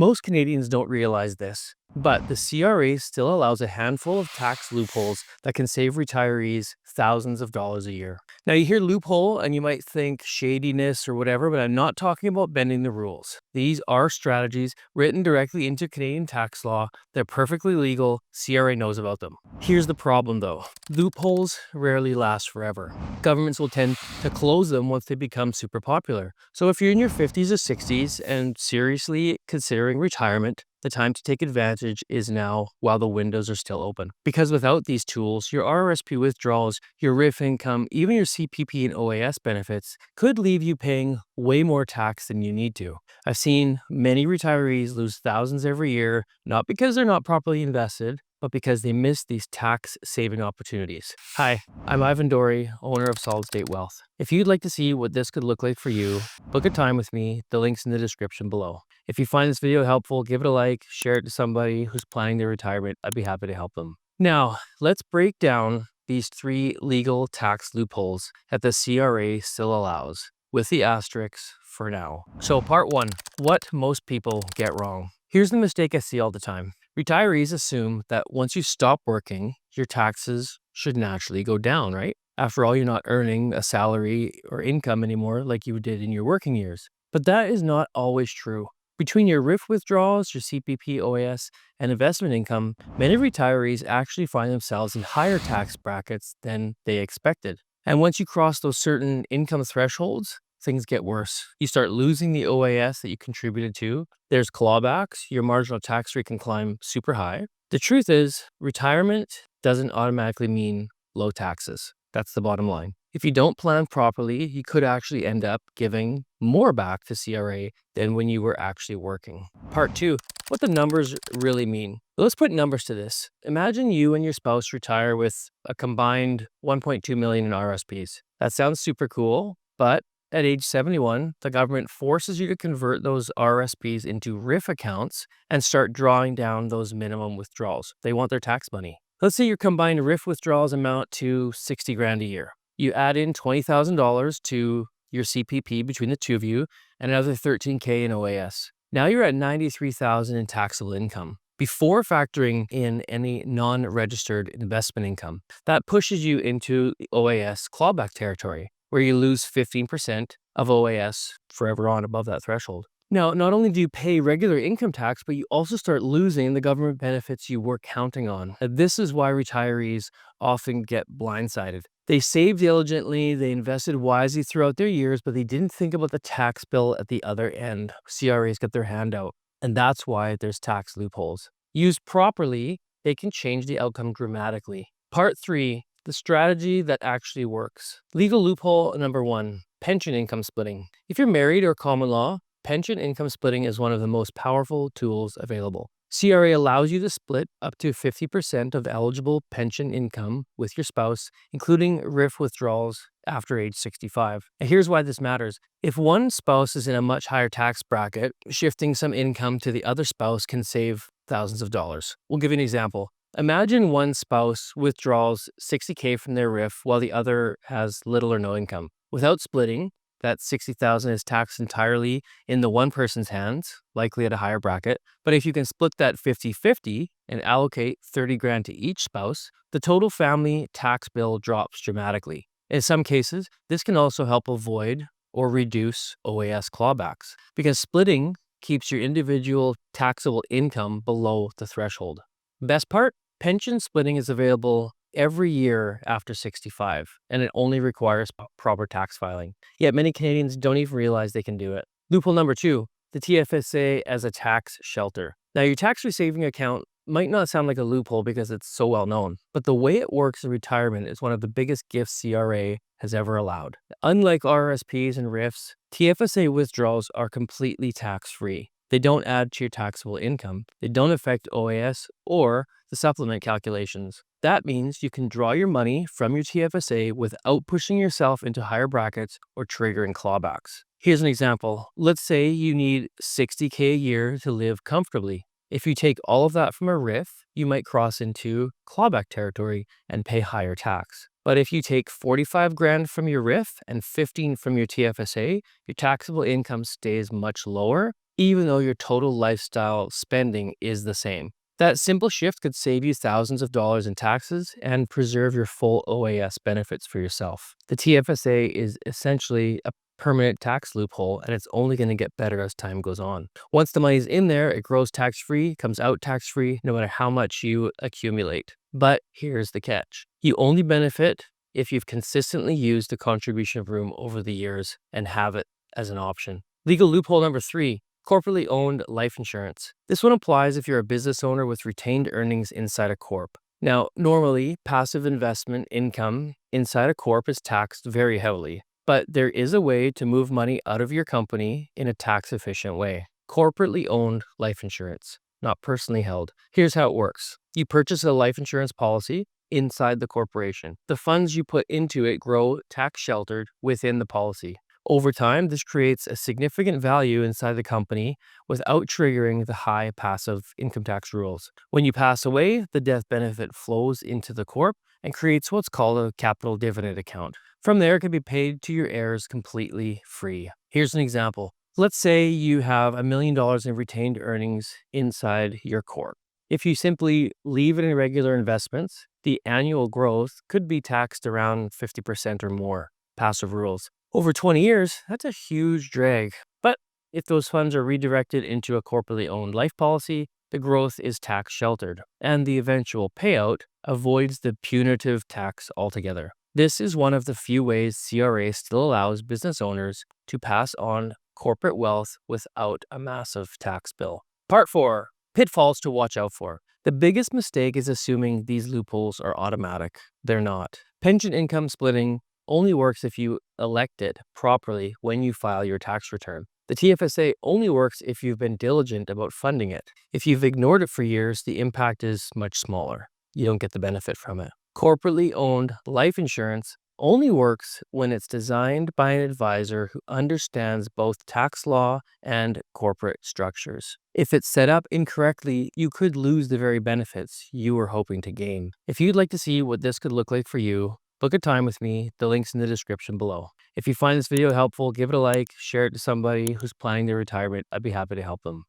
Most Canadians don't realize this, but the CRA still allows a handful of tax loopholes that can save retirees thousands of dollars a year. Now, you hear loophole and you might think shadiness or whatever, but I'm not talking about bending the rules. These are strategies written directly into Canadian tax law. They're perfectly legal. CRA knows about them. Here's the problem though. Loopholes rarely last forever. Governments will tend to close them once they become super popular. So if you're in your 50s or 60s and seriously considering retirement, the time to take advantage is now while the windows are still open. Because without these tools, your RRSP withdrawals, your RRIF income, even your CPP and OAS benefits could leave you paying way more tax than you need to. I've seen many retirees lose thousands every year, not because they're not properly invested, but because they miss these tax-saving opportunities. Hi, I'm Ivan Dory, owner of Solid State Wealth. If you'd like to see what this could look like for you, book a time with me. The link's in the description below. If you find this video helpful, give it a like, share it to somebody who's planning their retirement. I'd be happy to help them. Now, let's break down these 3 legal tax loopholes that the CRA still allows, with the asterisks for now. So part 1, what most people get wrong. Here's the mistake I see all the time. Retirees assume that once you stop working, your taxes should naturally go down, right? After all, you're not earning a salary or income anymore like you did in your working years. But that is not always true. Between your RRIF withdrawals, your CPP, OAS, and investment income, many retirees actually find themselves in higher tax brackets than they expected. And once you cross those certain income thresholds, things get worse. You start losing the OAS that you contributed to. There's clawbacks. Your marginal tax rate can climb super high. The truth is, retirement doesn't automatically mean low taxes. That's the bottom line. If you don't plan properly, you could actually end up giving more back to CRA than when you were actually working. Part 2, what the numbers really mean. Let's put numbers to this. Imagine you and your spouse retire with a combined 1.2 million in RSPs. That sounds super cool, but at age 71, the government forces you to convert those RSPs into RRIF accounts and start drawing down those minimum withdrawals. They want their tax money. Let's say your combined RRIF withdrawals amount to 60 grand a year. You add in $20,000 to your CPP between the two of you and another $13K in OAS. Now you're at $93,000 in taxable income before factoring in any non-registered investment income. That pushes you into the OAS clawback territory, where you lose 15% of OAS forever on above that threshold. Now, not only do you pay regular income tax, but you also start losing the government benefits you were counting on. This is why retirees often get blindsided. They saved diligently, they invested wisely throughout their years, but they didn't think about the tax bill at the other end. CRAs get their hand out, and that's why there's tax loopholes. Used properly, they can change the outcome dramatically. Part 3, the strategy that actually works. Legal loophole number 1, pension income splitting. If you're married or common law, pension income splitting is one of the most powerful tools available. CRA allows you to split up to 50% of eligible pension income with your spouse, including RRIF withdrawals after age 65. And here's why this matters. If one spouse is in a much higher tax bracket, shifting some income to the other spouse can save thousands of dollars. We'll give you an example. Imagine one spouse withdraws $60K from their RRIF while the other has little or no income. Without splitting, that $60,000 is taxed entirely in the one person's hands, likely at a higher bracket. But if you can split that 50-50 and allocate 30 grand to each spouse, the total family tax bill drops dramatically. In some cases, this can also help avoid or reduce OAS clawbacks, because splitting keeps your individual taxable income below the threshold. Best part, pension splitting is available every year after 65, and it only requires proper tax filing. Yet many Canadians don't even realize they can do it. Loophole number 2, the TFSA as a tax shelter. Now, your tax-free saving account might not sound like a loophole because it's so well known, but the way it works in retirement is one of the biggest gifts CRA has ever allowed. Unlike RRSPs and RRIFs, TFSA withdrawals are completely tax-free. They don't add to your taxable income. They don't affect OAS or the supplement calculations. That means you can draw your money from your TFSA without pushing yourself into higher brackets or triggering clawbacks. Here's an example. Let's say you need $60K a year to live comfortably. If you take all of that from a RRIF, you might cross into clawback territory and pay higher tax. But if you take 45 grand from your RRIF and 15 from your TFSA, your taxable income stays much lower, even though your total lifestyle spending is the same. That simple shift could save you thousands of dollars in taxes and preserve your full OAS benefits for yourself. The TFSA is essentially a permanent tax loophole, and it's only going to get better as time goes on. Once the money's in there, it grows tax-free, comes out tax-free, no matter how much you accumulate. But here's the catch. You only benefit if you've consistently used the contribution room over the years and have it as an option. Legal loophole number 3. Corporately owned life insurance. This one applies if you're a business owner with retained earnings inside a corp. Now, normally, passive investment income inside a corp is taxed very heavily, but there is a way to move money out of your company in a tax-efficient way. Corporately owned life insurance, not personally held. Here's how it works. You purchase a life insurance policy inside the corporation. The funds you put into it grow tax-sheltered within the policy. Over time, this creates a significant value inside the company without triggering the high passive income tax rules. When you pass away, the death benefit flows into the corp and creates what's called a capital dividend account. From there, it can be paid to your heirs completely free. Here's an example. Let's say you have $1 million in retained earnings inside your corp. If you simply leave it in regular investments, the annual growth could be taxed around 50% or more. Passive rules. Over 20 years, that's a huge drag. But if those funds are redirected into a corporately owned life policy, the growth is tax sheltered, and the eventual payout avoids the punitive tax altogether. This is one of the few ways CRA still allows business owners to pass on corporate wealth without a massive tax bill. Part 4. Pitfalls to watch out for. The biggest mistake is assuming these loopholes are automatic. They're not. Pension income splitting only works if you elect it properly when you file your tax return. The TFSA only works if you've been diligent about funding it. If you've ignored it for years, the impact is much smaller. You don't get the benefit from it. Corporately owned life insurance only works when it's designed by an advisor who understands both tax law and corporate structures. If it's set up incorrectly, you could lose the very benefits you were hoping to gain. If you'd like to see what this could look like for you, book a time with me. The link's in the description below. If you find this video helpful, give it a like, share it to somebody who's planning their retirement. I'd be happy to help them.